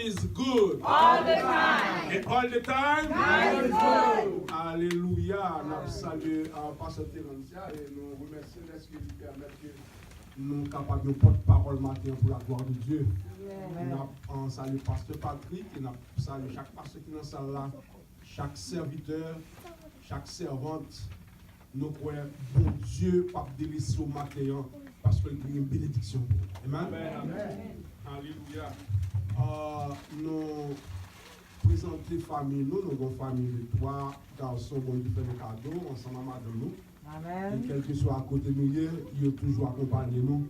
is good. All the time. And all the time. God is good. Alléluia. Nous saluons Pasteur Terencia et nous remercions de ce qu'il nous permet que nous sommes capables de porte-parole matin pour la gloire de Dieu. Nous saluons Pasteur Patrick et nous saluons chaque pasteur qui est dans la salle là, chaque serviteur, chaque servante. Nous croyons bon Dieu pas délaisser au matin parce qu'il y a une bénédiction. Amen. Amen. Alléluia. Nous présenter famille, nous avons une famille de 3 garçons qui font des cadeaux ensemble avec nous. Amen. Et quel que soit à côté de nous, ils ont toujours accompagné nous.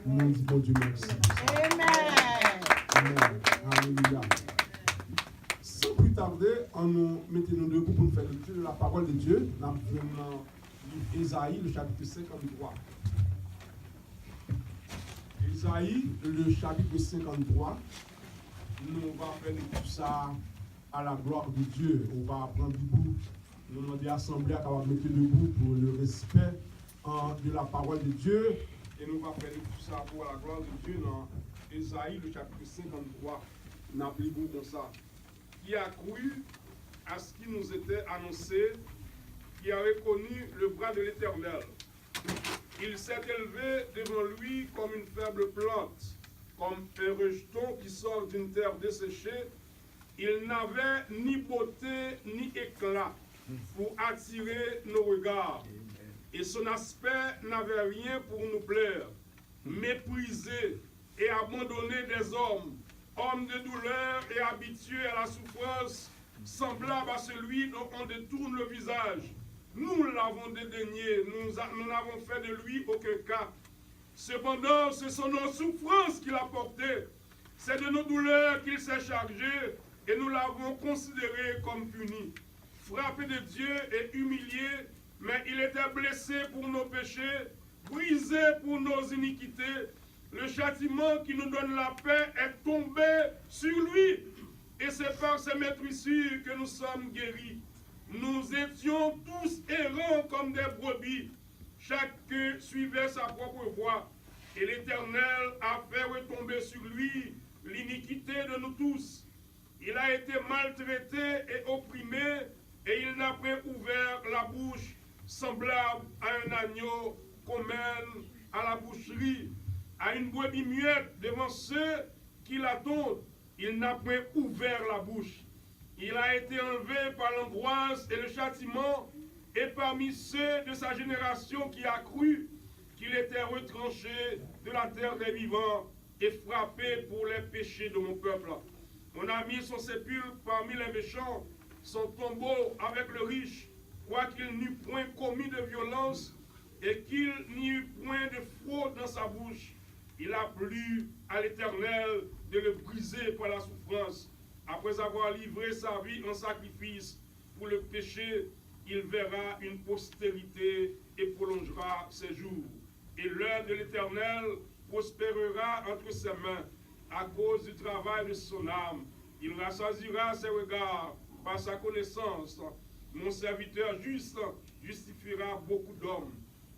Nous disons bon Dieu merci. Amen. Amen. Alléluia. Sans plus tarder, on nous mettez nous debout pour nous faire l'étude de la parole de Dieu. Nous avons livre Ésaïe, le chapitre 53. Ésaïe, le chapitre 53. Nous allons faire tout ça à la gloire de Dieu. On va apprendre debout. Nous demandons à l'Assemblée à mettre debout pour le respect de la parole de Dieu. Et nous allons faire tout ça pour la gloire de Dieu dans Ésaïe, le chapitre 53. Nous appelons comme ça. Qui a cru à ce qui nous était annoncé, qui a reconnu le bras de l'Éternel. Il s'est élevé devant lui comme une faible plante, comme un rejeton qui sort d'une terre desséchée. Il n'avait ni beauté ni éclat pour attirer nos regards. Et son aspect n'avait rien pour nous plaire. Méprisé et abandonné des hommes, homme de douleur et habitué à la souffrance, semblable à celui dont on détourne le visage. Nous l'avons dédaigné, nous n'avons fait de lui aucun cas. Cependant, ce sont nos souffrances qu'il a portées, c'est de nos douleurs qu'il s'est chargé, et nous l'avons considéré comme puni. Frappé de Dieu et humilié, mais il était blessé pour nos péchés, brisé pour nos iniquités. Le châtiment qui nous donne la paix est tombé sur lui, et c'est par ses maîtrissures que nous sommes guéris. Nous étions tous errants comme des brebis, chacun suivait sa propre voie, et l'Éternel a fait retomber sur lui l'iniquité de nous tous. Il a été maltraité et opprimé, et il n'a point ouvert la bouche, semblable à un agneau qu'on mène à la boucherie, à une brebis muette devant ceux qui l'attendent. Il n'a point ouvert la bouche. Il a été enlevé par l'angoisse et le châtiment, et parmi ceux de sa génération qui a cru qu'il était retranché de la terre des vivants et frappé pour les péchés de mon peuple. On a mis son sépulcre parmi les méchants, son tombeau avec le riche, quoiqu'il n'eût point commis de violence et qu'il n'y eût point de fraude dans sa bouche. Il a plu à l'Éternel de le briser par la souffrance. Après avoir livré sa vie en sacrifice pour le péché, il verra une postérité et prolongera ses jours. Et l'œuvre de l'Éternel prospérera entre ses mains à cause du travail de son âme. Il rassasiera ses regards par sa connaissance. Mon serviteur juste justifiera beaucoup d'hommes,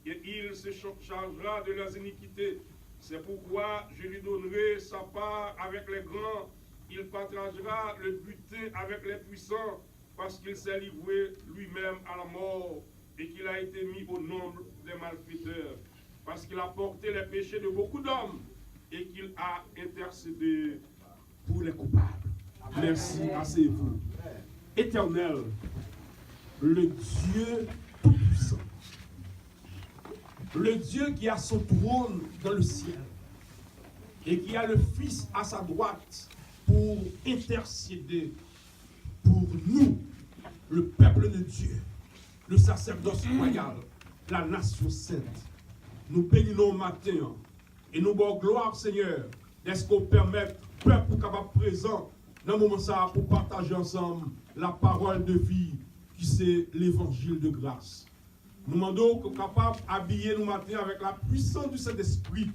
et il se chargera de leurs iniquités. C'est pourquoi je lui donnerai sa part avec les grands. Il partagera le butin avec les puissants, parce qu'il s'est livré lui-même à la mort et qu'il a été mis au nombre des malfaiteurs, parce qu'il a porté les péchés de beaucoup d'hommes et qu'il a intercédé pour les coupables. Merci, asseyez-vous. Éternel, le Dieu tout-puissant, le Dieu qui a son trône dans le ciel et qui a le Fils à sa droite pour intercéder pour nous, le peuple de Dieu, le sacerdoce royal, la nation sainte. Nous bénissons au matin et nous bon gloire, Seigneur, est-ce qu'on permet peuple capable présent dans le moment ça pour partager ensemble la parole de vie qui c'est l'évangile de grâce. Nous demandons qu'on soit capable d'habiller nous matin avec la puissance du Saint-Esprit.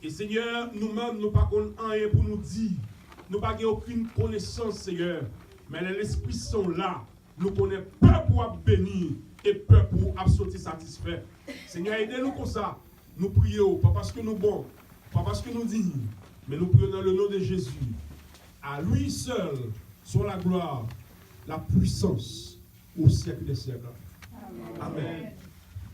Et Seigneur, nous-mêmes, nous n'avons pas rien pour nous dire. Nous n'avons aucune connaissance, Seigneur. Mais l'Esprit sont là. Nous connaissons peur pour bénir et peur pour sortir satisfait. Seigneur, aidez-nous comme ça. Nous prions, pas parce que nous bons, pas parce que nous disons, mais nous prions dans le nom de Jésus. À lui seul soit la gloire, la puissance au siècle des siècles. Amen.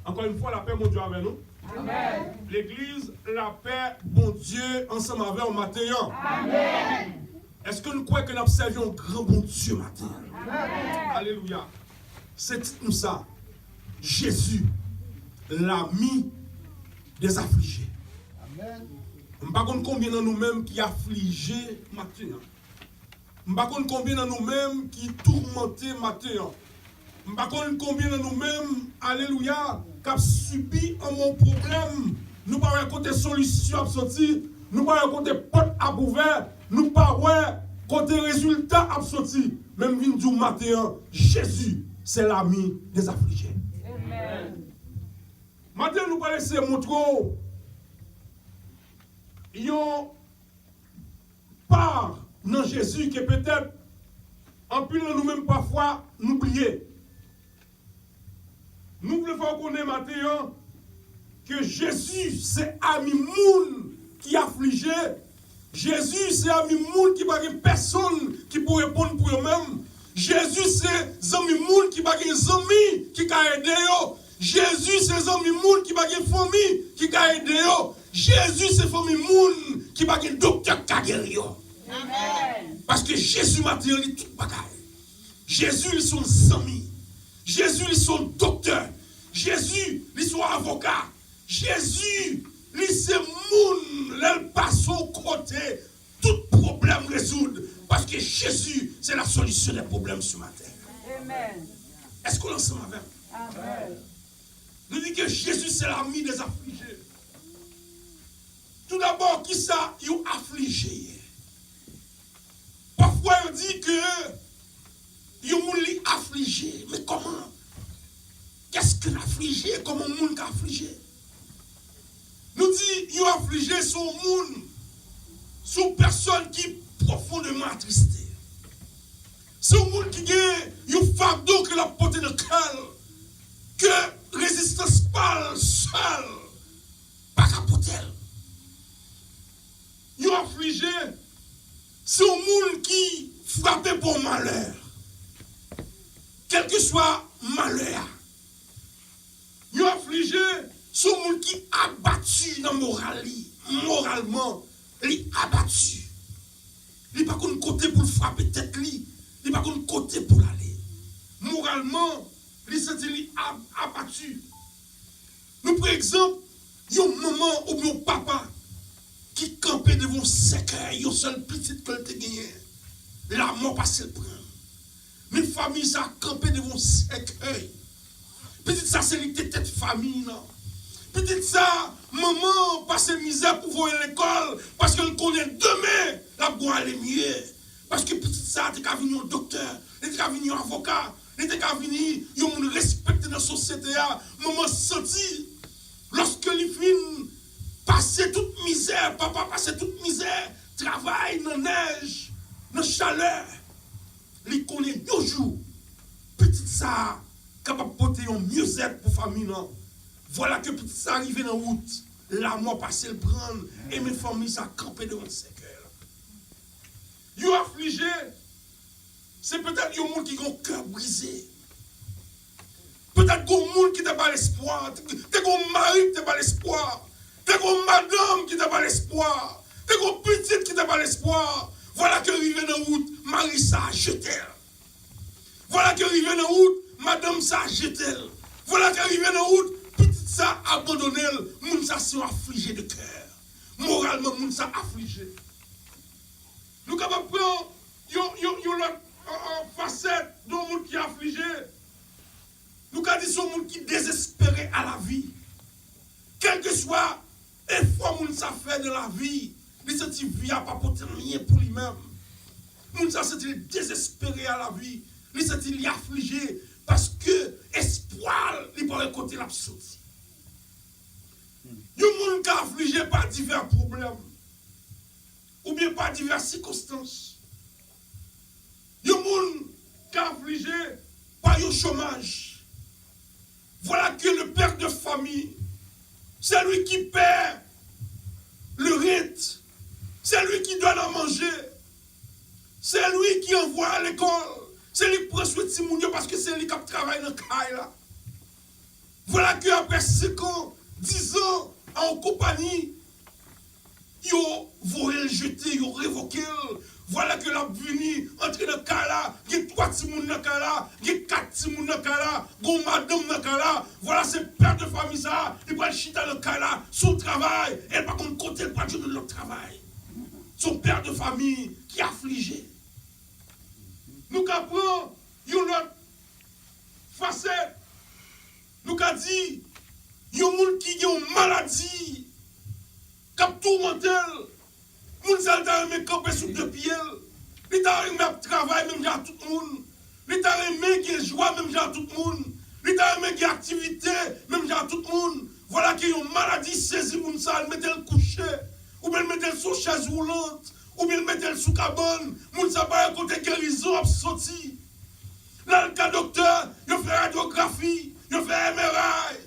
Encore une fois, la paix, mon Dieu, avec nous. Amen. L'église, la paix, bon Dieu, ensemble avec au matin. Amen. Est-ce que nous croyons que nous observons un grand bon Dieu matin? Amen. Alléluia. C'est nous ça. Jésus, l'ami des affligés. Amen. Je ne sais pas combien de nous-mêmes qui affligés matin. Je ne sais pas combien de nous-mêmes qui tourmentés matin. Je ne sais pas combien de nous-mêmes, alléluia, qui avons subi un bon problème. Nous ne pouvons pas côté solution à sortir. Nous ne pouvons pas côté porte à ouvert. Nous ne pouvons pas côté résultat à sortir. Même vin du matin, Jésus, c'est l'ami des affligés. Amen. Maintenant, nous allons laisser montrer yon part dans Jésus qui peut-être en plus nous-mêmes parfois nous oublier. Nous voulons faire connaître maintenant que Jésus c'est ami moun qui affligé. Jésus c'est ami moun qui pas personne qui peut répondre pour eux-mêmes. Jésus c'est ami moun qui pas amis qui ka aider yo. Jésus c'est ami moun qui pas famille qui ka aider yo. Jésus c'est famille moun qui pas docteur ka guérir yo. Amen. Parce que Jésus m'a dit tout bagaille. Jésus ils sont amis. Jésus ils sont docteurs. Jésus ils sont avocats. Jésus ils c'est moun l'elle passe au côté tout problème résoudre parce que Jésus c'est la solution des problèmes ce matin. Amen. Est-ce qu'on l'ensemble avec? Amen. Nous dit que Jésus c'est l'ami des affligés. Tout d'abord qui ça ils ont affligé. Parfois, on dit que ils ont affligé. Mais comment? Qu'est-ce que l'affligé? Comment le monde a affligé? Nous dit ils ont affligé son monde, son personne qui est profondément attristée. C'est un monde qui a un fardeau que la portée de cœur, que résistance pas seule, pas capoter. Ils ont affligé. C'est un monde qui frappe pour malheur. Quel que soit malheur. Ils ont affligé. C'est un monde qui est abattu dans moralement. Il est abattu. Il n'est pas qu'on côté pour frapper tête. Il n'est pas qu'on côté pour aller. Moralement, il s'est abattu. Nous, par exemple, il y a un maman ou bien un papa qui campait devant cercueil, une seule petite que tu gagné. La mort passe le prendre. Mais famille, ça a campé devant cercueil. Petite ça, c'est une tête famille, non? Petite ça, maman passe misère pour voir l'école parce qu'elle connaît demain, la boîte aller mieux. Parce que petite ça, tu es venu un docteur, tu es venu un avocat, tu es venu un respecté dans la société. Maman senti, lorsque les filles passer toute misère, papa passer toute misère, travail dans la neige, dans la chaleur. Il connaît toujours. Petit ça, capable de porter un mieux-être pour la famille. Non? Voilà que petit ça arrive dans la route. La mort passe le prendre et mes familles ça campé devant le secteur. Ils ont affligé. C'est peut-être un monde qui a un cœur brisé. Peut-être qu'il y a un monde qui n'a pas l'espoir. Peut-être qu'il y a un mari qui n'a pas l'espoir. Peut-être qu'il y a une madame qui n'a pas l'espoir. Peut-être qu'il y a une petite qui n'a pas l'espoir. Voilà que arrivé dans la route, Marie ça a jeté. Voilà que arrivé dans la route, madame ça a jeté. Voilà que arrivé dans la route, petite ça a abandonné. Moun ça sont affligé de cœur. Moralement, moun ça affligé. Nous sommes capables de prendre une facette d'un monde qui est affligé. Nous avons dit son monde qui est désespéré à la vie. Quel que soit l'effort que ça fait de la vie, il ne se vie à pas porter rien pour lui-même. Moun ça c'est désespéré à la vie. Il se dit affligé parce que espoir il peut côté l'absolu. Il y a des gens qui sont affligés par divers problèmes ou bien par diverses circonstances. Il y a des gens qui sont affligés par le chômage. Voilà que le père de famille, c'est lui qui paie le rite, c'est lui qui donne à manger. C'est lui qui envoie à l'école. C'est lui qui prend soin de Timounio parce que c'est lui qui travaille dans le caille là. Voilà qu'après 5 ans, 10 ans, en compagnie, ils ont volé le jeté, ils ont révoqué. Voilà que la venu entrer dans le cas là, il y a 3 Timoun dans le cas là, il y a 4 Timoun dans le cas là, il y a madame dans le cas là. Voilà, c'est père de famille ça, il va chiter dans le cas là, son travail, et par contre, côté, il va jouer de l'autre travail. Son père de famille qui est affligé. Nous apprenons une autre facette. Nous avons dit, il y a des gens qui ont une maladie, qui ont tourmenté. Les gens qui ont campé sous 2 pieds. Les gens qui ont travaillé, même à tout le monde. Les gens qui ont joie, même à tout le monde. Les gens qui ont activité, même à tout le monde. Voilà qu'il y a une maladie saisie, les gens qui mettent le coucher, ou bien mettent le sous chaise roulante, ou bien mettre sous cabane, moun sa pas côté guérison a sorti. Là le cas docteur, il fait radiographie, il fait MRI,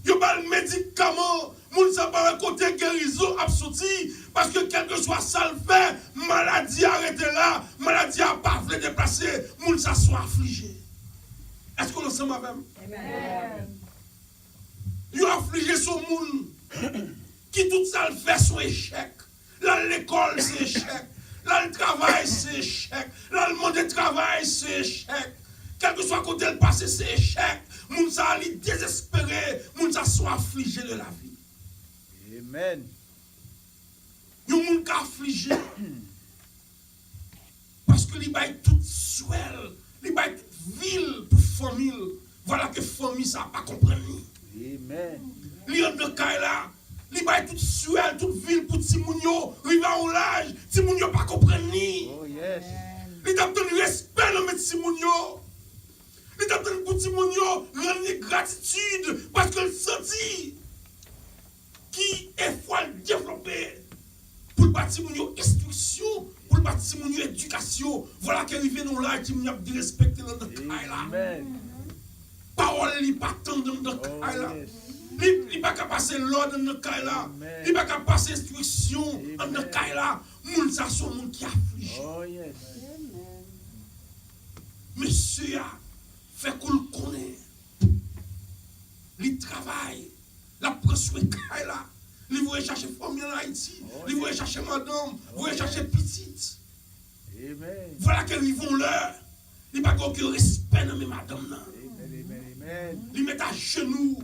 il pas le médicament, moun sa pas côté guérison a sorti parce que quel que soit ça le fait, maladie arrêtée là, maladie a pas voulu déplacer, moun sa soit affligé. Est-ce qu'on ensemble avec? Amen. Il a affligé son moun qui tout ça le fait son échec. Là, l'école, c'est échec. Là, le travail, c'est échec. Là, le monde de travail, c'est échec. Quel que soit côté le passé, c'est échec. Moun sa ali désespéré. Moun sa soit affligé de la vie. Amen. Yon moun ka affligé. Parce que li bay tout swell. Li bay toute ville pour famille. Voilà que famille, ça pas comprendre. Amen. Li yon de kay là. Li bay toute suelle, toute ville pour Timounio, rive en l'âge, Timounio pas comprendre ni. Oh yes. Li t'a donné respect dans Timounio. Li t'a donné pour Timounio, rendre gratitude parce que le senti qui est foi développé pour le Timounio instruction, pour le Timounio éducation. Voilà qu'il arrive dans l'âge, Timounio a de respecter dans le caille là. Amen. Parole li pas tant dans le caille là. Il n'est pas qu'à passer l'ordre dans le cas là. Il n'est pas qu'à passer l'instruction dans le cas là. Moun sa son moun qui afflige. Oh yes. Monsieur a fait qu'on le connaît. Il travaille. La prend sur le cas là. Il va chercher famille en Haïti. Il va chercher madame. Il va chercher petite. Amen. Voilà qu'ils vont l'heure. Il n'y a pas aucun respect dans mes madame là. Amen. Il met à genoux.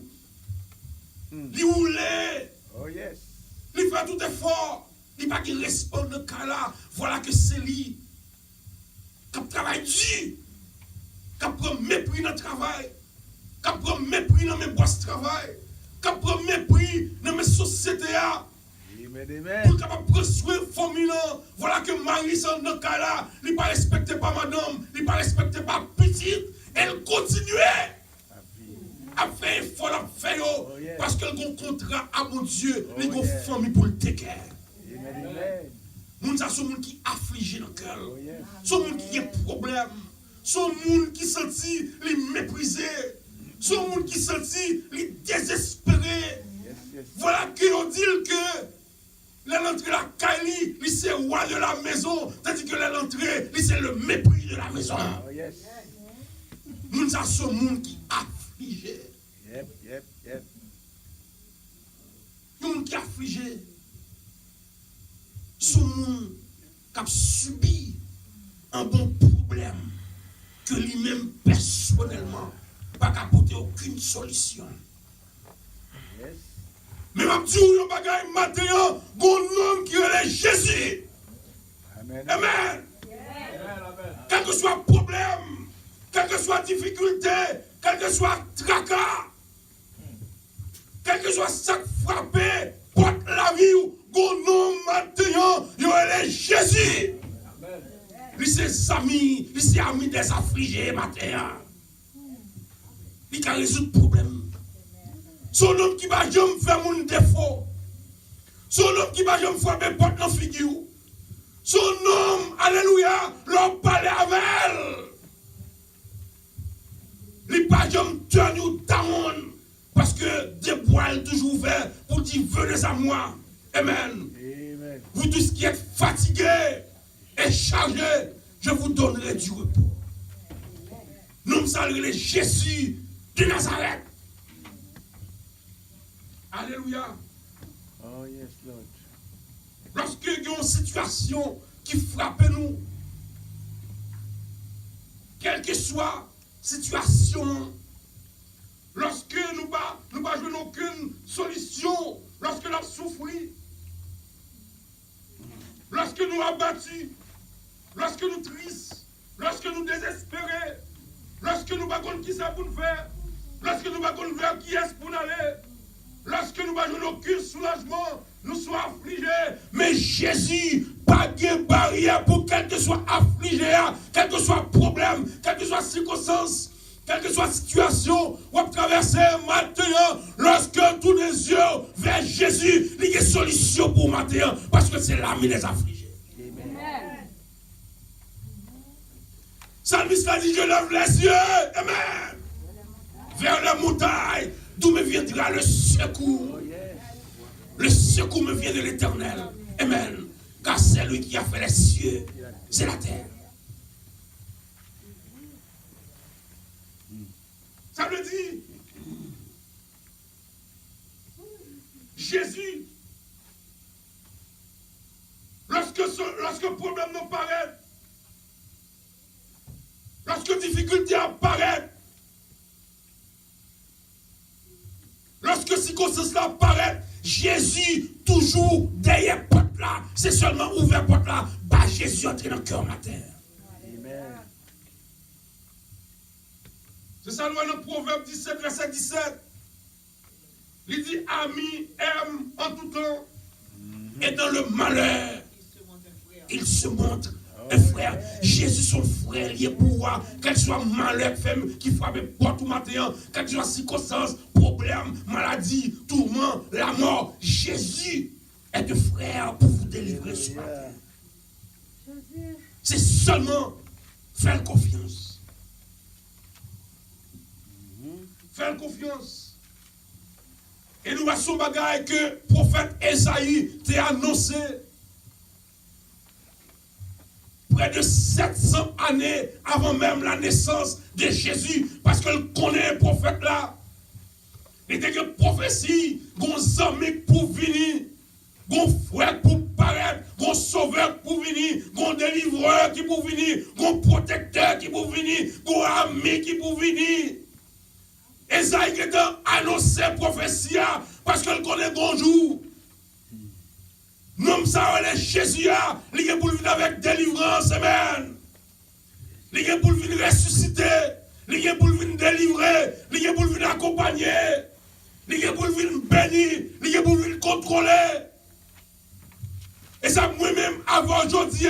Il roule. Oh yes. Il fait tout effort. Il n'y a pas de respect dans le cas là. Voilà que c'est lui qui travaille dur. Qui prend mépris dans le travail. Qui prend mépris dans mes boîtes de travail. Qui prend mépris dans mes sociétés. Amen. Pour capable prendre soin de famille. Voilà que Marie, dans le cas là, il ne pas respecté pas madame. Il ne pas respecté pas petite. Elle continuait. A fait effort, a fait parce qu'elle a un contrat à mon Dieu, elle a une famille pour le décaire. Moun sa son moun qui affligé dans le cœur. Son moun qui a problème. Son moun qui sentit les méprisé. Son moun qui sentit les désespéré. Voilà qu'on dit que l'entrée la Kali, lui c'est roi de la maison, tandis que l'entrée, lui c'est le mépris de la maison. Moun sa son moun qui affligé. Yep. Yon qui affligé, son monde qui a subi un bon problème que lui-même personnellement pas apporter aucune solution. Yes. Mais ma dit yon bagay matin, bon homme qui est Jésus. Amen. Quel que soit le problème, quelle que soit la difficulté, quel que soit le tracas, quel que soit ça frappé, porte la vie ou bon nom maintenant, il est Jésus. Lui c'est ami, lui c'est ami des affligés matin. Il a résoudre le problème. Son homme qui va jamais faire mon défaut. Son homme qui va jamais frapper porte dans la figure. Son homme, alléluia, l'homme parle avec elle. Il va jamais tenir down. Parce que des bois sont toujours ouverts pour dire venez à moi. Amen. Vous tous qui êtes fatigués et chargés, je vous donnerai du repos. Nous saluons Jésus de Nazareth. Alléluia. Oh, yes, Lord. Lorsque il y a une situation qui frappe nous, quelle que soit la situation, lorsque nous n'avons aucune solution, lorsque nous souffrons, lorsque nous abattus, lorsque nous tristes, lorsque nous désespérés, lorsque nous ne savons pas qui ça pour nous faire, lorsque nous ne savons pas qui est pour nous aller, lorsque nous n'avons aucun soulagement, nous sommes affligés. Mais Jésus, pas de barrière pour quel que soit affligé, quel que soit problème, quelle que soit circonstance, quelle que soit situation, on va traverser maintenant. Lorsque tous les yeux vers Jésus, il y a une solution pour maintenant, parce que c'est l'ami des affligés. Amen. Salmiste a dit, je lève les yeux, amen, vers la montagne, d'où me viendra le secours. Oh, yes. Le secours me vient de l'Éternel, amen, car c'est lui qui a fait les cieux, c'est la terre. Ça veut dire, Jésus, lorsque problème nous paraît, lorsque difficulté apparaît, lorsque circonstance apparaît, Jésus toujours derrière porte là, c'est seulement ouvert porte là, bah Jésus entre dans le cœur matin. Amen. C'est ça, nous dans le Proverbe 17, verset 17. Il dit, ami aime en tout temps, et dans le malheur, il se montre un frère. Jésus, son frère, il est pouvoir, quel soit malheur qui frappe porte tout matin, quelle soit circonstance, problème, maladie, tourment, la mort, Jésus est un frère pour vous délivrer ce matin. C'est seulement faire confiance. Faire confiance. Et nous voyons bagaille que le prophète Esaïe t'a annoncé près de 700 années avant même la naissance de Jésus, parce que le connaît le prophète là. Il était que prophétie, gon ami pour venir, gon frère pour paraître, gon sauveur pour venir, gon délivreur qui pour venir, gon protecteur qui pour venir, gon ami qui pour venir. Esaïe qui a annoncé prophétie parce qu'elle connaît bonjour. Nous savons Jésus, il est pour venir avec délivrance, amen. Il est pour venir ressusciter, il est pour venir délivrer, il est pour venir accompagner, il est pour venir bénir, il est pour venir contrôler. Et ça, moi-même, avant aujourd'hui,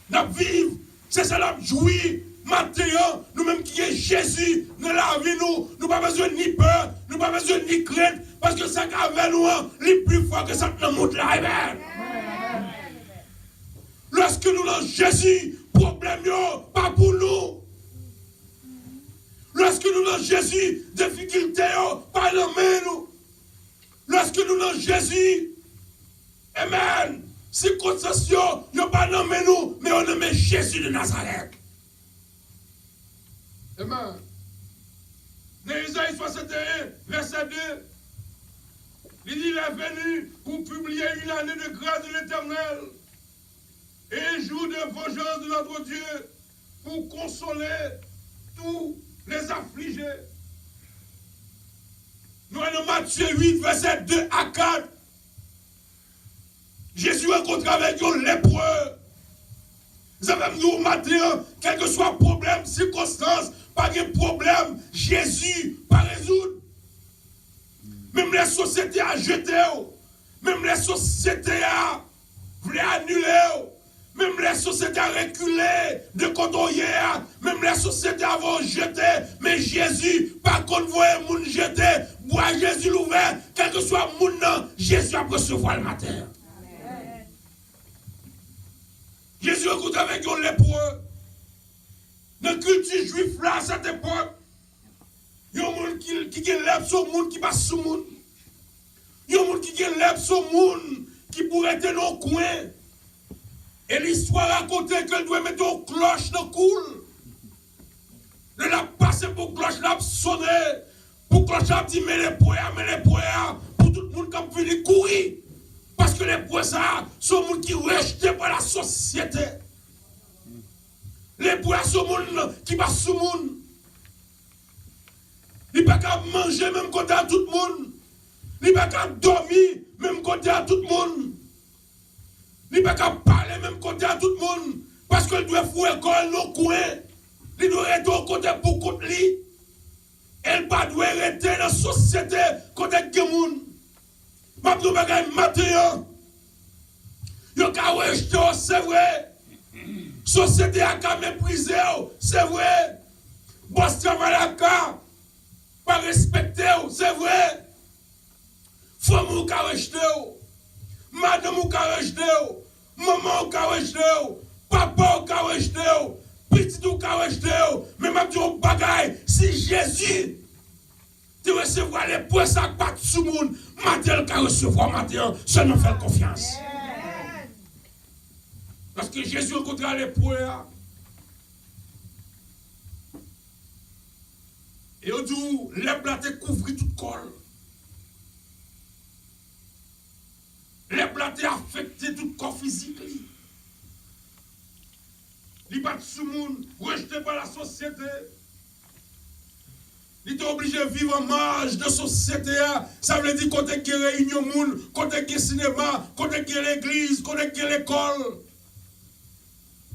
nous vivons, c'est ça, nous jouir. Maintenant, nous-mêmes qui est Jésus, nous la vie, nous n'avons pas besoin ni peur, nous n'avons pas besoin ni crainte, parce que ça qu'avec nous, est plus fort que ça nous montre là, amen. Lorsque nous avons Jésus, problème pas pour nous. Lorsque nous avons Jésus, difficulté pas dans nous. Lorsque nous avons Jésus, amen, circonstances pas dans nous, mais on aime Jésus de Nazareth. Amen. Dans Isaïe 61, verset 2, il dit, il est venu pour publier une année de grâce de l'Éternel et un jour de vengeance de notre Dieu pour consoler tous les affligés. Nous allons Matthieu 8, verset 2 à 4. Jésus rencontre avec un lépreux. Vous avez dit au matin, quel que soit problème, circonstance, pas de problème, Jésus pas résoudre. Même les sociétés à jeter, même les sociétés à voulaient annuler, même les sociétés à reculer de côté, même les sociétés à vont jeter, mais Jésus, pas qu'on voit les gens jeter, bois Jésus l'ouvert, quel que soit le monde, Jésus a recevoir le matin. Amen. Jésus rencontre avec un lépreux. Dans la culture juive là, à cette époque, il y a un monde qui lève sur le monde qui passe sur le monde. Il y a un monde qui lève sur le monde qui pourrait être dans le coin. Et l'histoire racontait qu'elle doit mettre une cloche dans le coul. Elle a passé pour cloche, elle a sonné. Pour cloche, elle a dit, mais les poètes, pour tout le monde qui a venu courir. Parce que les poètes, sont les gens qui sont rejetés par la société. Les poètes sont les gens qui passent sous le monde. Ils ne peuvent pas manger même côté à tout le monde. Ils ne peuvent pas dormir même côté à tout le monde. Ils ne peuvent pas parler même côté à tout le monde. Parce qu'ils doivent faire école dans le coin. Ils doivent être au côté pour contre lui. Elle ne doit pas rester dans la société côté de gens. Je vais vous dire matin. Ils ont rejeté, c'est vrai. La société a méprisé, c'est vrai. Boss travail à pas respecté, c'est vrai. Femme ou ka rejeté, madame ou ka rejeté, maman ou ka rejeté, papa ou ka rejeté, petit ou ka rejeté, mais m'a dit au bagay, si Jésus te recevra les points ça pas sous monde, matin ka recevoir matin, seulement faire confiance. Parce que Jésus rencontra les points. Et on dit, les blattes couvrent tout le corps. Les blattes affectent tout le corps physique. Ils battent sous le monde, rejetés par la société. Ils sont obligés de vivre en marge de la société. Ça veut dire qu'on a une réunion, qu'on a un cinéma, qu'on a l'église, qu'on a l'école,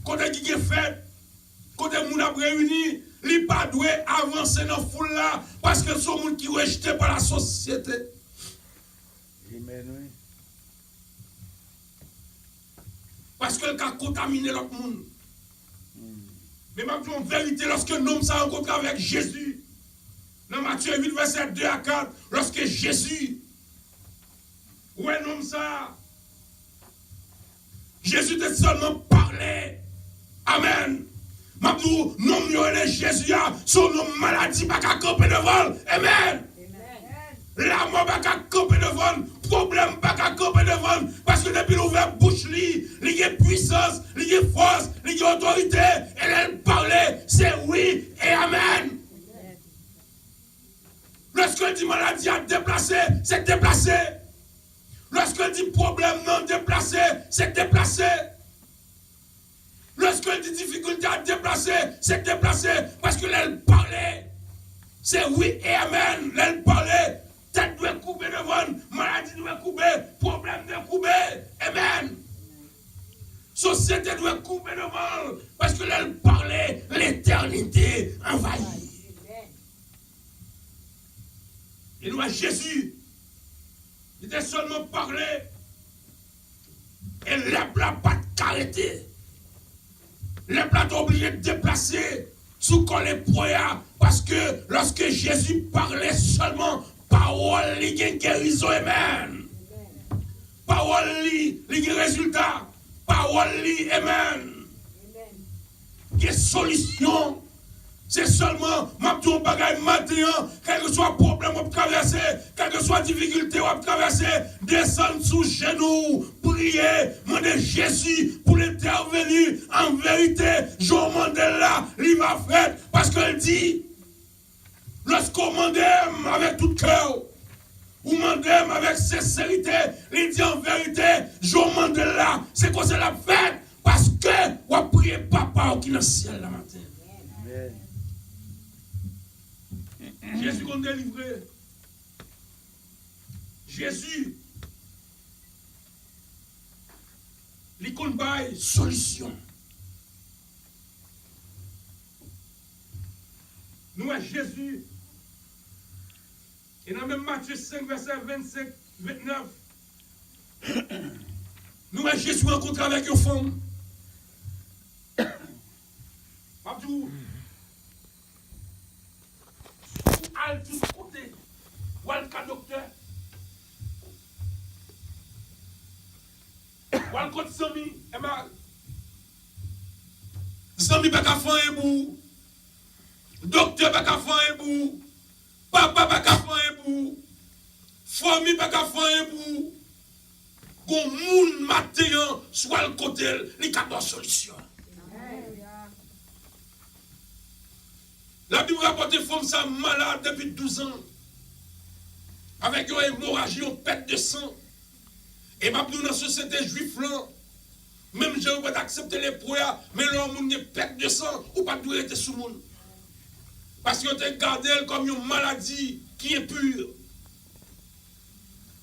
qu'on a une fête, qu'on a un réuni. Ils ne pas doivent avancer dans la foule là parce que ce sont des gens qui sont rejetés par la société. Amen, oui. Parce que le cas contaminé l'autre monde. Mais en vérité, lorsque l'homme s'est rencontré avec Jésus, dans Matthieu 8, verset 2 à 4, lorsque Jésus, ouais, l'homme ça, Jésus t'a seulement parlé. Amen. Mabdou, non, Jésus, son nom maladie, pas qu'à camper devant. Amen. La mort pas qu'à camper devant. Problème pas qu'à camper devant. Parce que depuis l'ouvert bouche, il y a puissance, il y a force, il y a autorité. Et elle parlait, c'est oui et amen. Lorsqu'elle dit maladie à déplacer, c'est déplacé. Lorsqu'elle dit problème non déplacé, c'est déplacé. Lorsqu'elle dit difficulté à déplacer, c'est déplacé. Parce que elle parlait, c'est oui et amen. Elle parlait, tête doit couper devant, maladie doit couper, problème doit couper. Amen. Société doit couper devant. Parce que elle parlait, l'éternité envahie. Et nous, Jésus, il était seulement parlé. Et les plats pas de carité. Les plats sont obligés de déplacer sous les poids. Parce que lorsque Jésus parlait seulement, parole, il y a une guérison, amen. Parole, il y a un résultat. Parole, amen. Il y a une solution. C'est seulement, ma tour bagaille matin, quel que soit problème on traverser, quelle que soit difficulté on traverser, descendre sous genoux, prier, demander Jésus pour l'intervenir. En vérité, Jean Mandela, il va faire, parce qu'il dit, lorsqu'on demande avec tout cœur, ou demande avec sincérité, il dit en vérité, Jean Mandela, c'est quoi c'est la fête, parce que on prie papa qui est dans le ciel la matin. Jésus qu'on délivré. Jésus, il qu'on baille solution. Nous à Jésus. Et dans même Matthieu 5, verset 25, 29. Nous à Jésus rencontré avec une femme. Abdou. Al tout côté, ou al ka docteur, ou al kote Sami, et mal. Sami pas qu'à faire un bout, docteur pas qu'à faire un bout, papa pas qu'à faire un bout, famille pas qu'à faire un bout. gon moun matin soit le côté, li ka bon solution. La Bible rapporte une femme ça malade depuis 12 ans. Avec une hémorragie, une perte de sang. Et ma dans la société juive là, même j'ai pas accepté les prières, mais l'homme a perte de sang, ou pas de être sous monde. Parce que tu gardé comme une maladie qui est pure.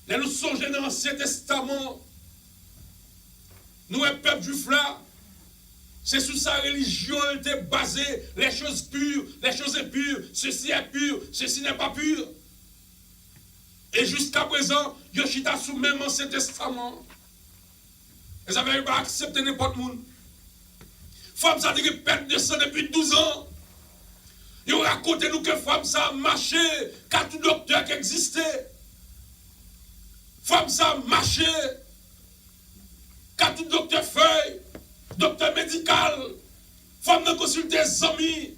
Là, nous songeons dans l'Ancien Testament. Nous, le peuple juif là, c'est sous sa religion, elle était basée, les choses pures, les choses impures, ceci est pur, ceci n'est pas pur. Et jusqu'à présent, Yoshita sous même Ancien Testament. Ils n'avaient pas accepté n'importe monde. Femme ça dit que perte de sang depuis 12 ans. Ils ont raconté nous que femme ça a marché, qu'à tout docteur qui existait. Femme ça a marché, qu'à tout docteur feuille, docteur médical. Femme n'a consulté les amis,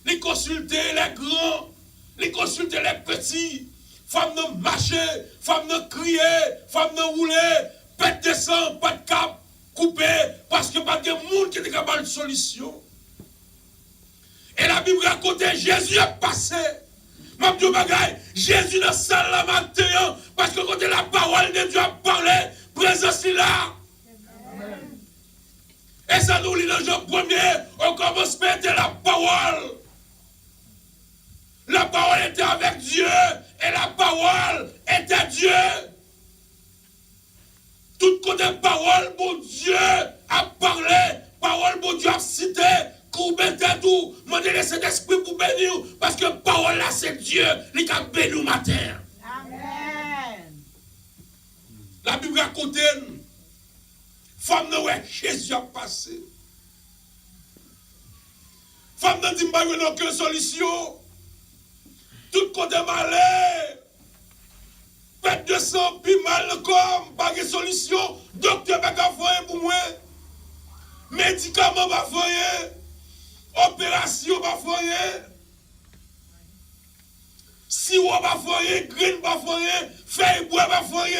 les consulter les grands, les consulter les petits. Femme n'a marché, femme n'a crié, femme n'a roulé, pète de sang, pas de cap, coupé, parce que pas de monde qui était capable de solution. Et la Bible raconte Jésus est passé. Ma Dieu bagaille, Jésus dans salle la matin, parce que quand la parole de Dieu a parlé, présence est là. Amen. Et ça nous lit dans Jean 1er, au commencement était la parole. La parole était avec Dieu, et la parole était Dieu. Tout côté parole, mon Dieu a parlé, parole, mon Dieu a cité. Pour bénir tout, moi je laisse cet esprit pour bénir, parce que parole là c'est Dieu, il a béni matin. Amen. La Bible raconte, femme de Jésus a passé. Femme de dit, il n'y a aucune solution. Tout côté malheur, pète de sang, puis mal comme, pas de solution. Docteur n'a pas fait pour moi. Médicament pas fait. Opération pas foyer, sirop pas foyer, graine pas foyer, feuille bois pas foyer.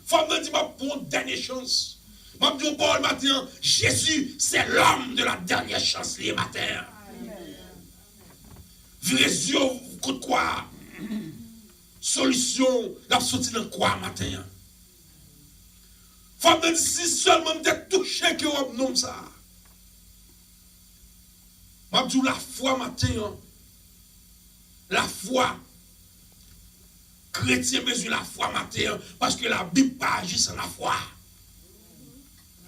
Femme me dit ma pour une dernière chance. M'a dit Paul matin, Jésus c'est l'homme de la dernière chance les matin. Vu les yeux contre quoi? Solution, la sortie dans quoi matin? Femme me dit si seulement t'es touché que on nomme ça. Je dis la foi matin, la foi, chrétien besoin la foi matin, parce que la Bible pas agit sans la foi.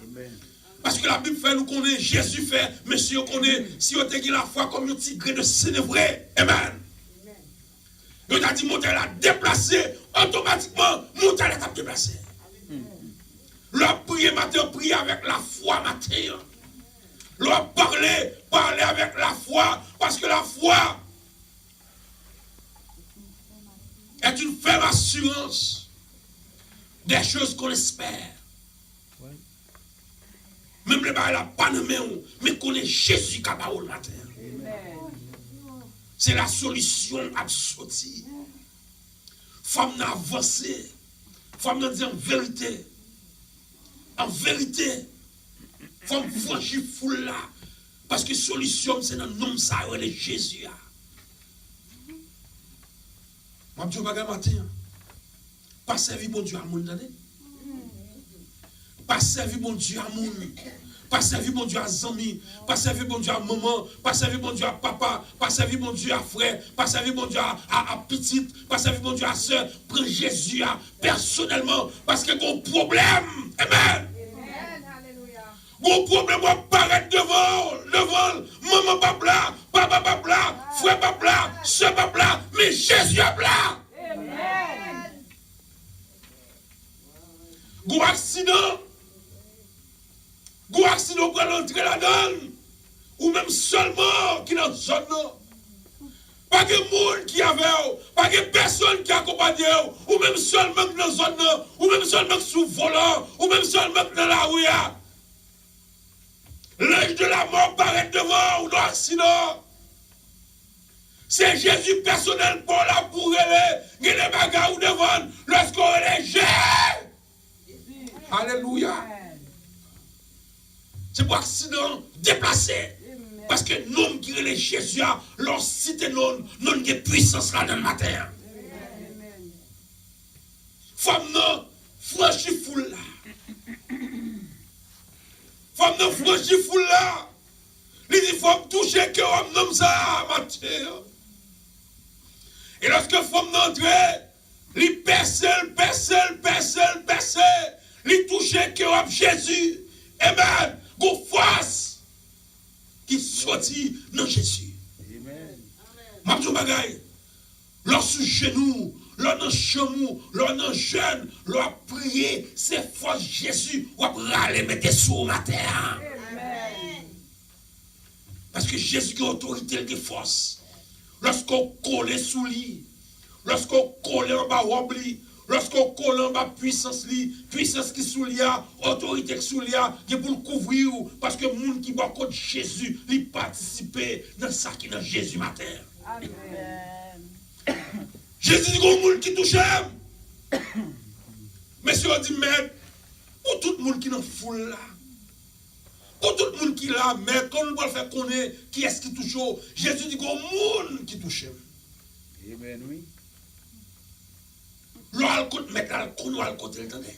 Amen. Parce que la Bible fait nous connaître, Jésus fait, mais si on connaît, si on te la foi comme un petit grain de sénévré, Amen. On t'a dit monter la déplacer, automatiquement, monter la table déplacer. Le prier matin, prier avec la foi matin. Leur parler avec la foi, parce que la foi est une ferme assurance des choses qu'on espère. Ouais. Même les barils la pas de main, mais qu'on est Jésus qui a le matin. C'est la solution à sortir. Femme n'a avancé, femme n'a dit en vérité. En vérité. Faut franchir foule là. Parce que solution, c'est dans le nom de Jésus. Je dis pas matin. Pas servir mon Dieu à mon donné. Pas servir mon Dieu à mon. Pas servir mon Dieu à Zami. Pas servir mon Dieu à maman. Pas servir mon Dieu à papa. Pas servir mon Dieu à frère. Pas servir mon Dieu à petite. Pas servir mon Dieu à soeur. Prends Jésus personnellement. Parce qu'il y a un problème. Amen. Mon problème va paraître devant, maman pas blanc, papa pas blanc, frère pas blanc, soeur pas blanc, mais Jésus est blanc. Amen. Gros accident pour l'entrée là-dedans, ou même seulement qui dans la zone. Pas de monde qui avait, pas de personne qui accompagne, ou même seulement dans la zone, ou même seulement sous volant, ou même seulement dans la rue. L'ange de la mort paraît devant ou dans l'accident. C'est Jésus personnel pour la pour les bagarres ou devant lorsqu'on est léger. Alléluia. C'est pour accident déplacé. Parce que nous qui relèvent Jésus, leur cité non de puissance là dans le matin. Femme non, franchi foule là. Femme non, franchi foule là. Il dit, faut me toucher que homme nomme ça, matin. Et lorsque femme n'entre, il perce, il touche que homme Jésus. Amen. Go force qui sortit dans Jésus. Amen. Mabdou bagay. Lorsque genou, lorsque chamou, lorsque jeune, lorsque prier, c'est force Jésus. Ou râler mettre sous ma terre. Parce que Jésus qui a autorité, il a force. Lorsqu'on colle sous lui, lorsqu'on colle en bas robe, lorsqu'on colle en bas puissance qui sous lui, autorité qui sous lui, qui pour le couvrir, parce que les gens qui boit contre Jésus, ils participent dans ça qui est dans Jésus matin. Amen. Jésus dit qu'il y a des gens qui touchent. Mais si on dit, mais, pour tout le monde qui est dans la foule là, pour tout le monde qui est là, mais quand on va faire connaître qui est-ce qui touche, Jésus dit qu'il y a des gens qui touchent. Amen, oui. L'on met dans le côté, il entendait.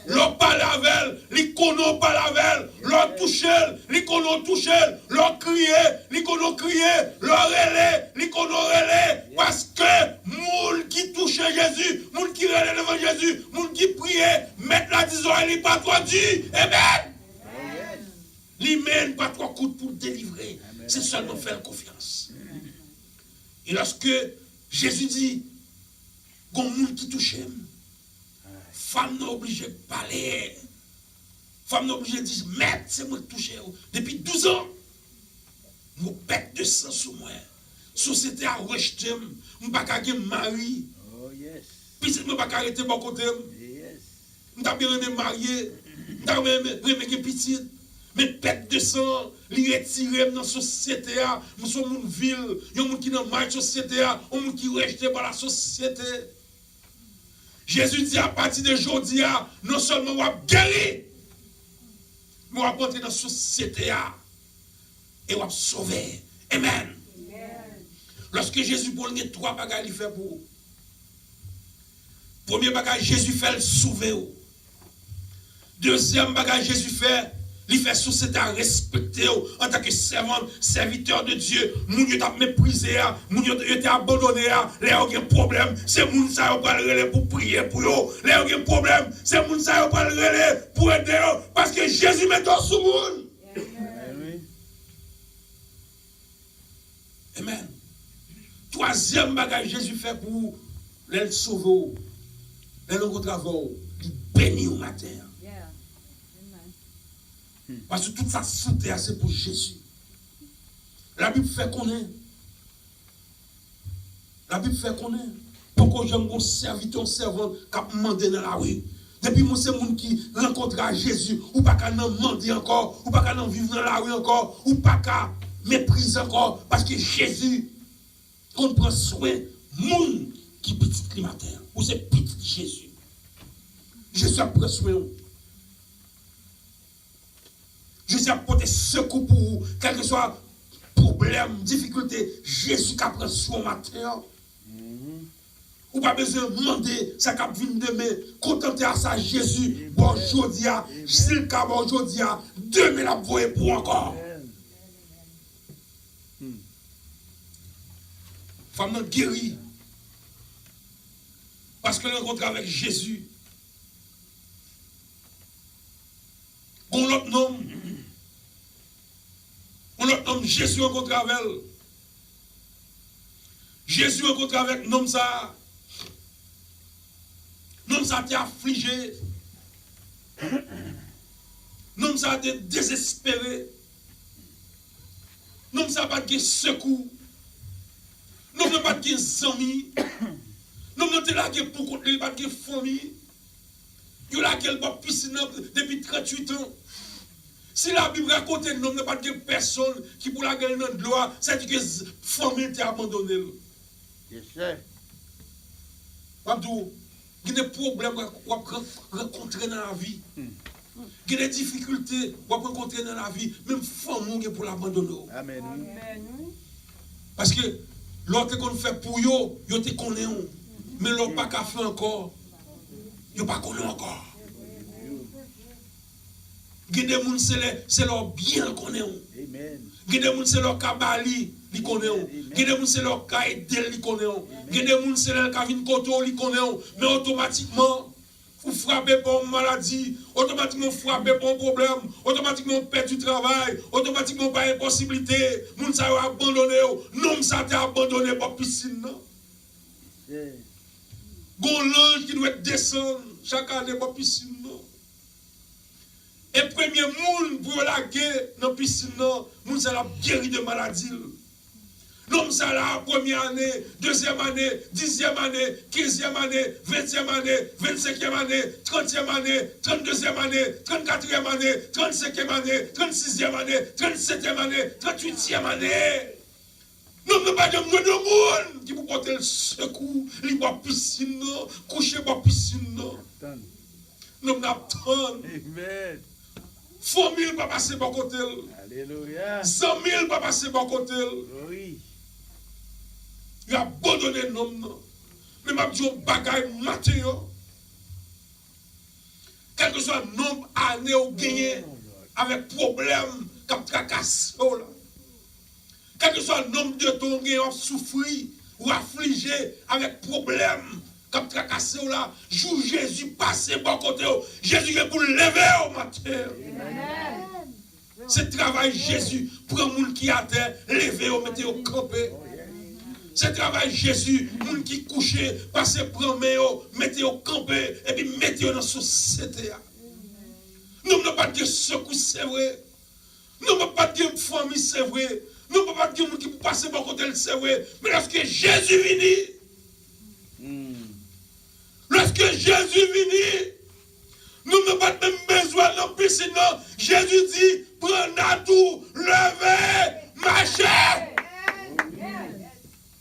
L'on parle avec elle, l'icono parle avec elle, l'on touche elle, l'icono touche elle, l'on crie, l'icono crie, l'on relais, l'icono relais, parce que moun qui touche Jésus, moun qui relais devant Jésus, moun qui prie, mettre la disons, il n'est pas trop dit. Amen. Il mène pas trois coups pour délivrer. C'est seulement faire confiance. Et lorsque Jésus dit, il y a des gens qui touchent, femme n'est obligée de parler. Femme n'est obligée de dire, maître, c'est moi qui touche. Depuis 12 ans, je pète de sang sur moi. La société a rejeté, je ne peux pas arrêter mari. Oh, yes. Puis je ne peux pas arrêter mon côté. Yes. Je ne peux pas marier. Je ne peux pas petit. Mais pète de sang, li retiré dans la société, nous sommes une ville, il y a des gens qui dans la société, il y a des gens qui rejetés par la société. Jésus dit à partir de aujourd'hui, non seulement on va guérir, mais on va entrer dans la société et on va sauver. Amen. Lorsque Jésus pour nous, trois bagages il fait pour vous. Premier bagage, Jésus fait le sauver. Deuxième bagage, Jésus fait. Il fait société à respecter en tant que serviteur de Dieu. Moun yo t'a méprisé, moun yo t'a abandonné, les ont un problème, c'est moun ça yo pas le pour prier pour yo. Les ont un problème, c'est moun ça yo pas le pour aider yo parce que Jésus met dans sous moun. Amen. Amen. Troisième bagage Jésus fait pour les sauver, les rencontrer avec, il bénit au matin. Parce que toute sa santé, c'est pour Jésus. La Bible fait qu'on est. La Bible fait qu'on est. Pourquoi j'aime mon serviteur, servant, qui a demandé dans la rue. Depuis moi, c'est mon qui rencontre Jésus, ou pas qu'à n'en demander encore, ou pas qu'à n'en vivre dans la rue encore, ou pas qu'à mépriser encore, parce que Jésus, on prend soin, moun qui petit climateur, ou c'est petit Jésus. Jésus a pris soin. Jésus a porté secours pour vous, quel que soit problème, difficulté, Jésus a pris soin matin. Ou pas besoin de demander, ça cap vient demain, contenter à ça Jésus, bon aujourd'hui, s'il cap bon aujourd'hui, demain la voie pour encore. Femme non guérie. Parce que rencontre avec Jésus. On l'autre nom. On l'autre nom, Jésus rencontre avec elle. Jésus rencontre avec nom ça. Nom ça t'est affligé. Nom ça t'est désespéré. Nom ça pas de secours. Nom ça pas de amis. Nom ça t'es là pour contre lui pas de famille. Il a qu'elle va piscine depuis 38 ans. Si la Bible raconte un homme, il n'y a pas de personne qui pour la gagner dans de loi, c'est que la famille t'a abandonné. Yes, sir. Pabdou, Il y a des problèmes qu'on rencontrer dans la vie. Il y a des difficultés qu'on rencontrer dans la vie. Même famille pour l'abandonner. Amen. Parce que l'autre qu'on fait pour eux, ils te connaissent. Mais l'autre pas qu'à faire encore. Ils ne pas connaissent encore. Il y a des gens, c'est leur bien qu'on est. Amen. Il y a des gens, c'est leur kabali, ils connaissent. Il y a des gens, c'est leur kaidel, ils connaissent. Il y a des gens, c'est leur kavin koto, ils connaissent. Mais automatiquement, vous frappez pour une maladie, automatiquement, vous frappez pour un problème, automatiquement, vous perdez du travail, automatiquement, pas impossibilité. Moun sa yo abandonné, non, ça t'a abandonné pour piscine. Gon l'ange qui doit descendre chaque année pour piscine. Et premier monde pour la guerre dans la piscine, moun ça la guéri de maladie. L'homme ça la première année, deuxième année, 10e année, 15e année, 20e année, 25e année, 30e année, 32e année, 34e année, 35e année, 36e année, 37e année, 38e année. Nous ne pas de monde qui vous porter le secours, li boire piscine, coucher boire piscine. Nous n'attendons. Amen. 100 000 pas passer par côté. Alléluia. 100 000 pas passer par côté. Oui. Il a abandonné l'homme. Mais je dis un bagage matin. Quel que soit le nombre d'années ou gagné avec problème comme tracasse. Quel que soit le nombre de temps où souffrir ou affligé avec problème comme tracassé là, jour Jésus passé par côté. Jésus est pour lever au matin. C'est travail Jésus pour un monde qui a terre, lever au mettez au campé. C'est travail Jésus, monde qui couché, passez promener, mettez au campé et puis mettez dans la société. Nous n'avons pas de secours, c'est vrai. Nous n'avons pas de famille, c'est vrai. Nous n'avons pas de monde qui passe par côté, c'est vrai. Mais lorsque Jésus vient, lorsque Jésus vient, nous n'avons pas même besoin de piscine. Jésus dit, prenez tout, levez, marchez.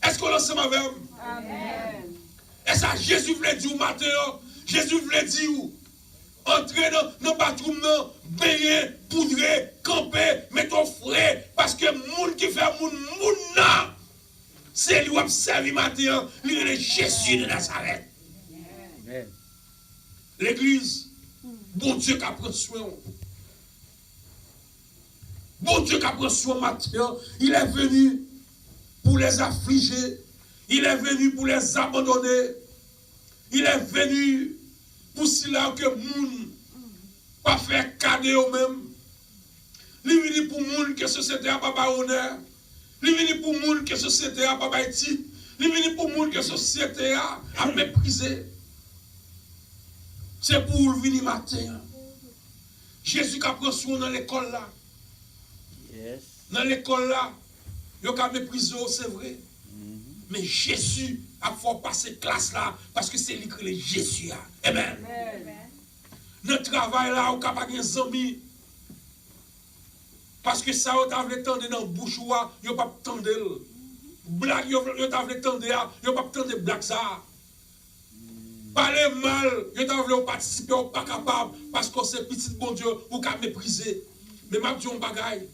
Est-ce qu'on l'ensemble avec vous? Amen. Et ça, Jésus voulait dire au matin, Jésus voulait dire, entrez dans le bathroom, baigner, poudrer, camper, mettre au frais, parce que le monde qui fait moun c'est lui qui observe matin, lui est Jésus de Nazareth. Amen. L'église, bon Dieu qui prend soin. Bon Dieu qui prend soin matin, il est venu pour les affliger, il est venu pour les abandonner, il est venu pour cela que moun pas faire cadeau eux-mêmes. Il est venu pour moun que société a pas honneur, il est venu pour moun que société a pas titre, il est venu pour moun que société a méprisé. C'est pour le venir matin. Jésus qui a pris soin dans l'école là. Yes. Dans l'école là. Yo ka méprisé, c'est vrai. Mais Jésus a fait passer classe là parce que c'est lui qui est Jésus. Amen. Notre travail là, on n'a pas de amis. Parce que ça, on t'a voulu tendre dans le bouche, on pas tendre. Blague, on t'a voulu tendre, on pas tendre blague ça. Parler mal, on t'a voulu participer, on pas capable parce que c'est petit bon Dieu, on ka mépriser. Mais m'a dit un bagaille.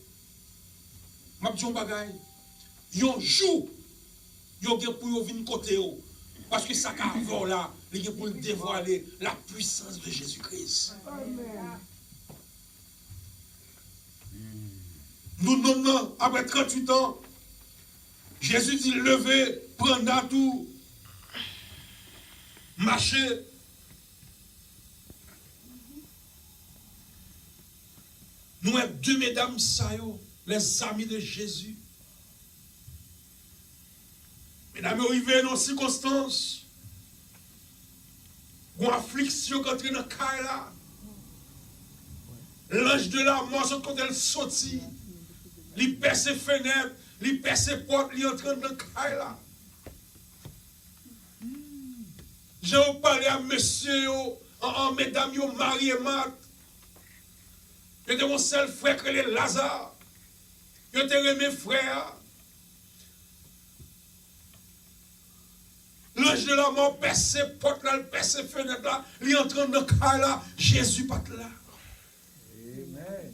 Yon jour, yon gen pour yon venir côté yo. Parce que ça qu'a avant là, il gen pour dévoiler la puissance de Jésus-Christ. Nous nommons après 38 ans, Jésus dit levez, prenez tout, marchez. Nous avons deux mesdames Sayo, les amis de Jésus. Mesdames, arrivez dans circonstances, une affliction quand il est dans le cas là. L'ange de la mort, quand elle sortit, il perce ses fenêtres, il perce ses portes, il entre dans le cas là. J'ai parlé à monsieur, mesdames, Marie et Marthe. Il était mon seul frère qui est Lazare. Il était mes frères. l'ange de la mort perce porte là, perce fenêtre là, il entre dans le cas là, Jésus pas là. Amen.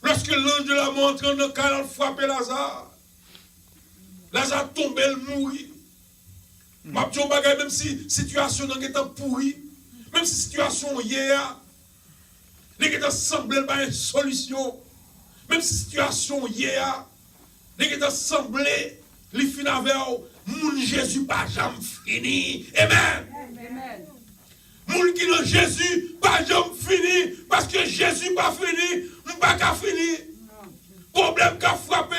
Lorsque l'ange de la mort entre dans le cas là, il frappe Lazare. Lazare tombe, il mourit. Ma dis bagay, même si la situation est pourrie, même si la situation hier, les gens semblent pas une solution, même si la situation hier, les gens semblent les fins avec mon Jésus pas jamais fini. Amen. Moun qui dans Jésus pas jamais fini, parce que Jésus pas fini, pas qu'à fini. Problème qu'a frappé,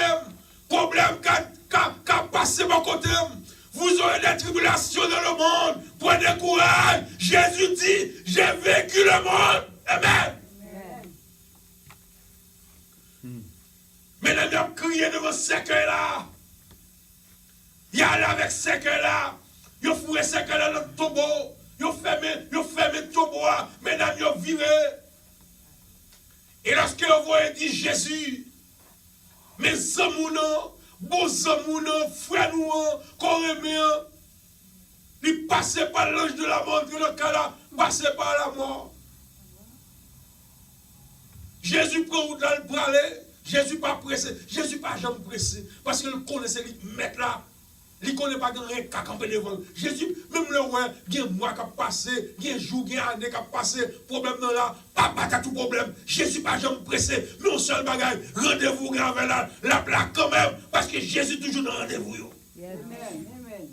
problème qu'a passé mon côté. Vous aurez des tribulations dans le monde. Prenez courage. Jésus dit, j'ai vécu le monde. Amen. Mesdames, ils ont crié devant ce cercueil là. Ils allaient avec ce cercueil là. Ils ont fourré ce cercueil là dans le tombeau. Ils ont fermé le tombeau. Mesdames, ils ont viré. Et lorsque vous voyez dit Jésus, mes amours, beaux amours, frères nous, qu'on aimait, ils passaient par l'ange de la mort, le cas là, passaient par la mort. Jésus prend route là, le bras. Jésus pas pressé, Jésus pas jamais pressé, parce qu'il connaissait le maître là. Il ne connaît pas rien qu'à camper devant. Jésus, même le roi, il y a un mois qui a passé, il y a un jour, il y a une année qui a passé, problème là, papa t'as tout problème. Jésus pas jamais pressé, mais un seul bagage, rendez-vous avec la plaque quand même, parce que Jésus toujours dans rendez-vous. Amen.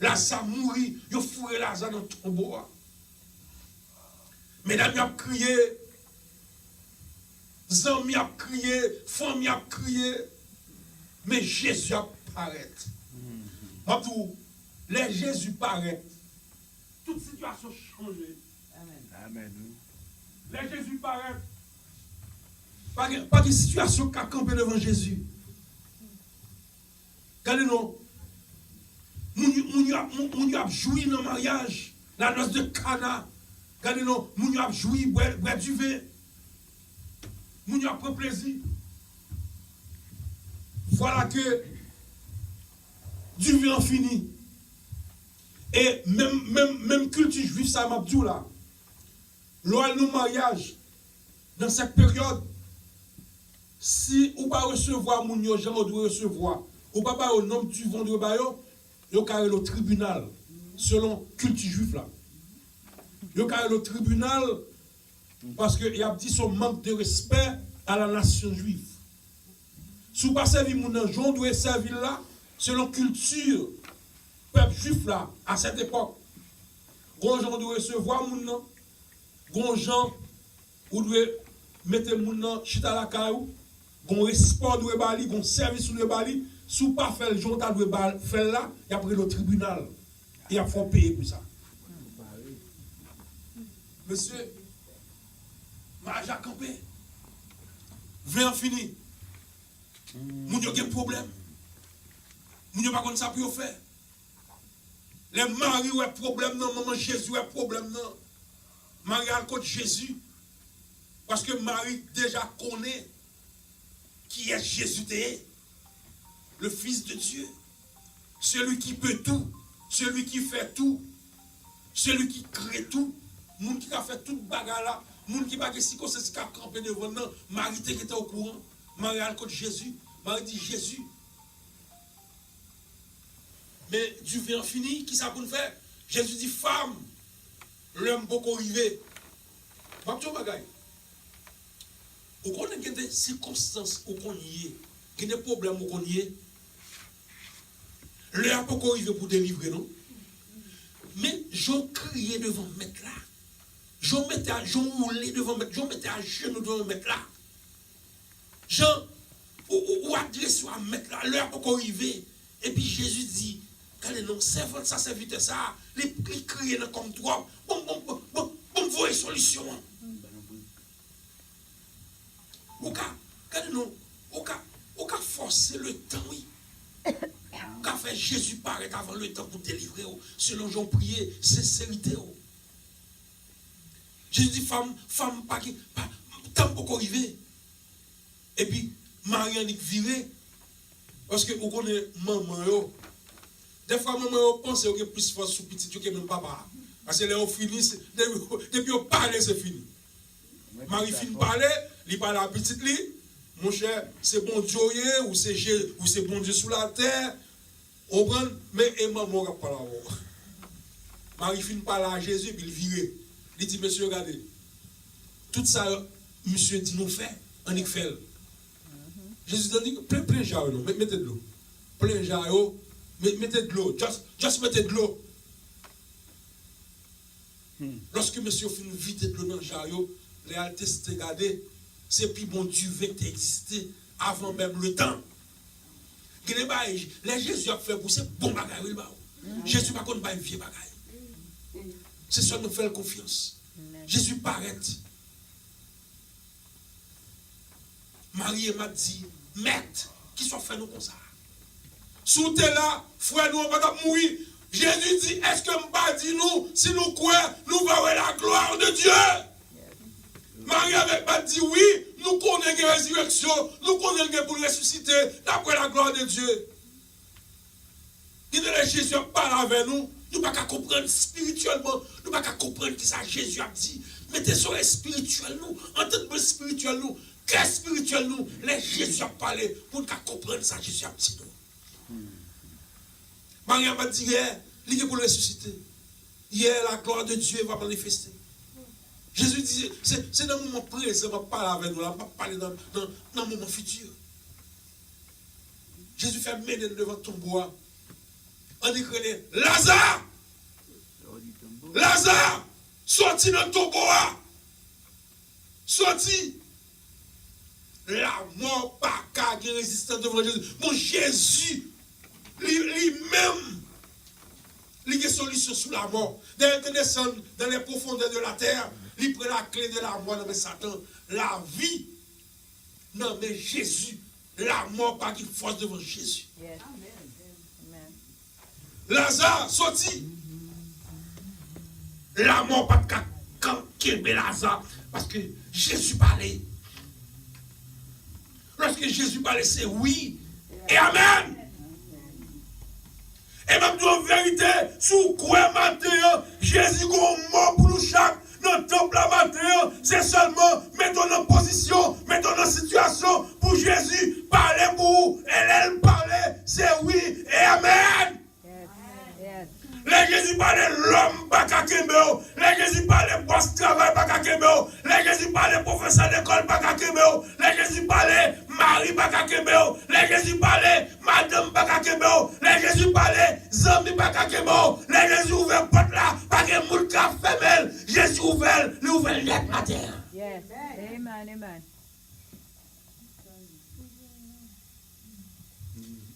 Lazare mourit, il a fourré Lazare dans le tombeau. Mesdames, ils ont crié, amis ont crié, famille ont crié, mais Jésus a paraît. Les Jésus paraît. Toute situation change. Amen. Les Jésus paraît. Pas de situation qui a campé devant Jésus. Regardez-nous. Moun a joui dans le mariage, la noce de Cana. Regardez-nous. Moun a joui, boire du vin. Moun a pris plaisir. Voilà que du vin fini. Et même culture juive, ça m'a dit là. Lors de nos mariages, dans cette période, si ou pas recevoir mon yo, j'en doit recevoir, ou pas au nom du vendredi bayo, yo carré le tribunal, selon culture juive là. Yo carré le tribunal, parce qu'il a dit son manque de respect à la nation juive. Si vous ne servir mon ange, on doit servir là, selon culture, peuple juif là, à cette époque. Quand on doit recevoir mon nom, quand on doit mettre mon nom chita la caillou, quand respect doit bali, quand service doit bali, si vous ne pas faire le jour doit faire là, il y a pris le tribunal. Il y a faut payer pour ça. Monsieur, mariage a campé. Vin fini. Moun yo gen problème. Moun yo pas comme ça pour faire. Les maris ont problème non, maman Jésus a problème non. Marie a contre Jésus. Parce que Marie déjà connaît qui est Jésus, le Fils de Dieu. Celui qui peut tout, celui qui fait tout, celui qui crée tout, moun qui a fait toute bagarre là, moun qui pas si comme ça qui a campé devant nous, Marie était au courant. Marie a contre Jésus. Marie dit Jésus. Mais du vin fini, qui ça pour nous faire? Jésus dit femme, l'homme beaucoup arrivé. Pas de bagaille. Ou qu'on a des circonstances où qu'on y est, qu'il y a des problèmes où qu'on y est. L'homme beaucoup arrivé pour délivrer, non? Mais je criais devant le maître là. Je roulais devant le maître, je mettais à genoux devant le maître là. Ou adresse à mettre là, l'heure pour arriver. Et puis Jésus dit, regardez, non, servante ça, serviteur ça, les crier comme toi, bon, voyez solution. Ou regardez, non, ou forcer le temps, oui. Ou faire Jésus paraître avant le temps pour délivrer, selon Jean prié, sincérité. Jésus dit, femme, pas tant pour arriver. Et puis, Marianique viré, parce que vous connaissez maman, Des fois, maman, pense qu'il y a plus force sur petit que même papa. Parce que là, on finit, depuis on parle, c'est fini. Marie finit parler, il parle à petit lit. Mon cher, c'est bon Dieu ou c'est bon Dieu sous la terre. On prend, mais et maman va pas là. Marie finit parler à Jésus, puis il vire. Il dit, monsieur, regardez. Tout ça, monsieur dit, nous fait, on y fait. Jésus dit, plein jar, mettez de l'eau. Plein jar, mettez de l'eau. Just mettez de l'eau. Lorsque monsieur finit vite de l'eau dans le jar, les altestes regardez, c'est puis bon Dieu veut exister avant même le temps. Les Jésus a fait pour ces bons bagages. Jésus par contre pas une vieille bagaille. C'est ça nous fait confiance. Jésus paraît. Marie m'a dit, maître, qui soit fait nous comme ça. Sous t'es là, frère, nous on va mourir. Jésus dit, est-ce que m'pas dit nous, si nous croyons, nous verrons la gloire de Dieu. Marie avait pas dit oui, nous connaissons la résurrection, nous connaissons pour ressusciter d'après la gloire de Dieu. Quand Jésus parle avec nous, nous ne pouvons pas comprendre spirituellement, nous ne pouvons pas comprendre ce que Jésus a dit. Mettez sur les spirituels nous, en tant que spirituel nous, qu'est-ce spirituel nous, les Jésus a parlé pour nous comprendre ça Jésus a dit nous. Marie m'a dit hier, il est pour ressusciter. Hier, la gloire de Dieu va manifester. Jésus dit, c'est dans le moment présent, on va parler avec nous, on va parler dans le moment futur. Jésus fait mener devant ton bois. On dit que Lazare, Lazare, sorti dans ton bois. Sorti. La mort pas qu'à résistance devant Jésus. Mon Jésus, lui-même, il y a une solution sous la mort. Il descend dans les profondeurs de la terre. Il prend la clé de la mort, mais Satan, la vie. Non, mais Jésus, la mort pas qu'il force devant Jésus. Yes. Amen. Lazare sorti. La mort pas qu'il Lazare. Parce que Jésus parlait. Lorsque Jésus parlait, c'est oui et amen. Et même en vérité, sous quoi matin, Jésus est mort pour nous chaque. Notre temple à matin, c'est seulement mettons en position, mettons en situation pour Jésus parler pour vous. Et elle parlait, c'est oui et amen. Les Jésus parlait l'homme pas qu'à Kembeo. Les Jésus parlait boss travail pas qu'à Kembeo. Les Jésus parlait professeur d'école pas qu'à Kembeo. Les Jésus parlait Marie pas qu'à Kembeo. Les Jésus parlait madame pas qu'à Kembeo. Les Jésus parlait zami pas qu'à Kembeo. Les Jésus ouvert porte là pas que moule ka femelle. Jésus ouvert, lui ouvert net matin. Yes. Amen, amen.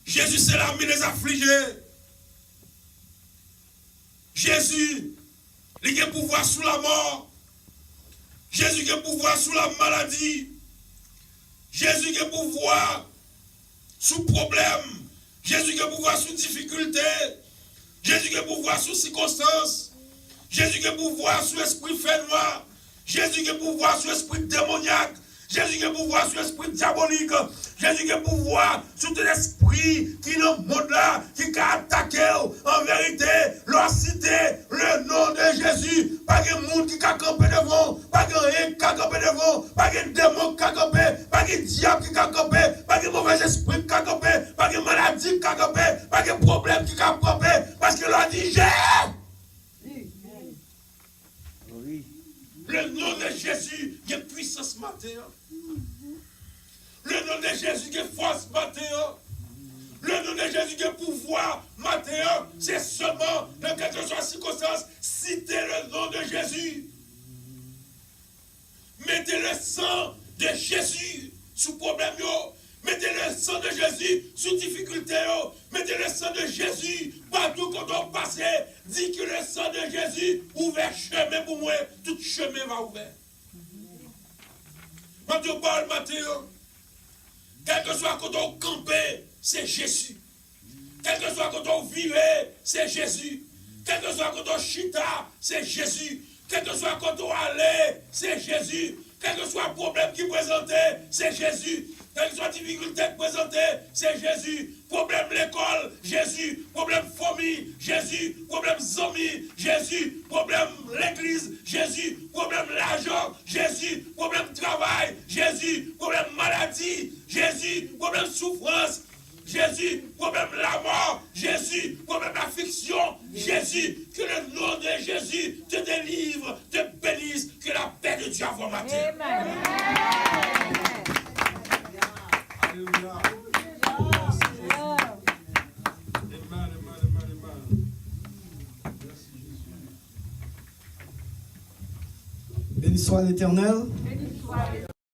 Jésus c'est l'ami des affligés. Jésus, il a pouvoir sous la mort. Jésus a pouvoir sous la maladie. Jésus a pouvoir sous problème. Jésus a pouvoir sous difficulté. Jésus a pouvoir sous circonstances. Jésus a pouvoir sous esprit fait noir. Jésus a pouvoir sous esprit démoniaque. Jésus a pouvoir sur l'esprit diabolique. Jésus a pouvoir sur tout l'esprit qui dans le monde là, qui a attaqué en vérité, leur cité, le nom de Jésus. Pas de monde qui a campé devant, pas de rien qui a campé devant, pas de démon qui a campé, pas de diable qui a campé, pas de mauvais esprit qui a campé, pas de maladie qui a campé, pas de problème qui a campé, parce que l'on dit le nom de Jésus, il y a puissance matin. Le nom de Jésus, il y a force matin. Le nom de Jésus, il y a pouvoir matin. C'est seulement, dans quelque chose de circonstance, citer le nom de Jésus. Mettez le sang de Jésus sous problème. Mettez le sang de Jésus sous difficulté. Mettez le sang de Jésus partout quand on passe. Dis que le sang de Jésus ouvre chemin pour moi. Tout chemin va ouvert. Quand on parle matin, quel que soit quand on campe, c'est Jésus. Quel que soit quand on vive, c'est Jésus. Quel que soit quand on chita, c'est Jésus. Quel que soit quand on allait, c'est Jésus. Quel que soit le problème qui présentait, c'est Jésus. quelles sont les difficultés présentées, c'est Jésus. Problème l'école, Jésus. Problème famille, Jésus. Problème amis, Jésus. Problème l'église, Jésus. Problème l'argent, Jésus. Problème travail, Jésus. Problème maladie, Jésus. Problème souffrance, Jésus. Problème la mort, Jésus. Problème affliction, Jésus. Que le nom de Jésus te délivre, te bénisse. Que la paix de Dieu avant matin. Amen. Alléluia. Béni soit l'Éternel. Béni soit l'Éternel.